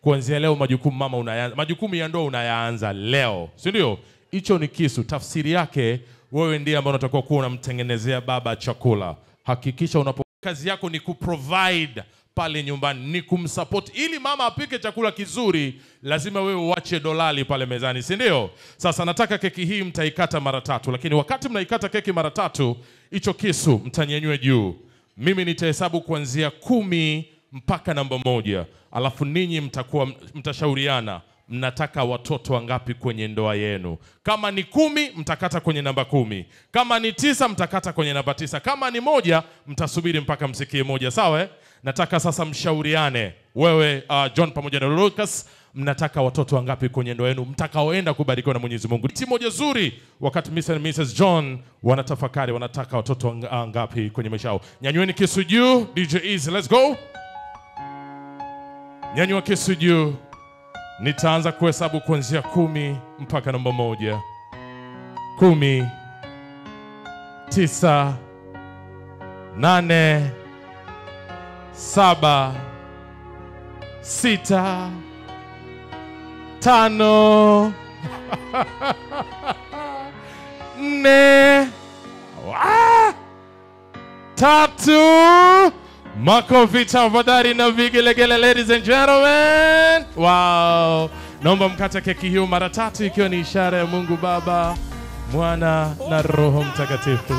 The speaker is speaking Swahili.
kuanzia leo majukumu mama unayaanza, majukumu ya ndoa unayaanza leo, si ndio? Hicho ni kisu. Tafsiri yake wewe ndiye ambaye unatakiwa kuwa unamtengenezea baba chakula. Hakikisha kazi yako ni kuprovide pale nyumbani, ni kumsupport ili mama apike chakula kizuri. Lazima wewe uache dolali pale mezani, si ndio? Sasa nataka keki hii mtaikata mara 3, lakini wakati mnaikata keki mara 3, hicho kisu mtanyanyue juu. Mimi nitahesabu kuanzia 10 mpaka namba 1. Alafu ninyi mtashauriana mnataka watoto wangapi kwenye ndoa yenu. Kama ni 10 mtakata kwenye namba 10. Kama ni 9 mtakata kwenye namba 9. Kama ni 1 mtasubiri mpaka msikie 1, sawa? Nataka sasa mshauriane. Wewe John pamoja na Lucas, mnataka watoto wangapi kwenye ndoa yenu mtakaoenda kubarikiwa na Mwenyezi Mungu? Timu moja nzuri wakati Mr. and Mrs. John wanatafakari wanataka watoto wangapi kwenye maisha yao. Nyanyueni kisu juu. DJ Easy, let's go. Nyanyua kisu juu. Nitaanza kuhesabu kuanzia 10 mpaka namba 1. 10, 9, 8, 7, 6, 5, 4, 3. Makofi tafadhali na vigelegele, ladies and gentlemen. Wow. Naomba mkate keki hiyo mara 3 ikiwa ni ishara ya Mungu Baba, Mwana na Roho Mtakatifu.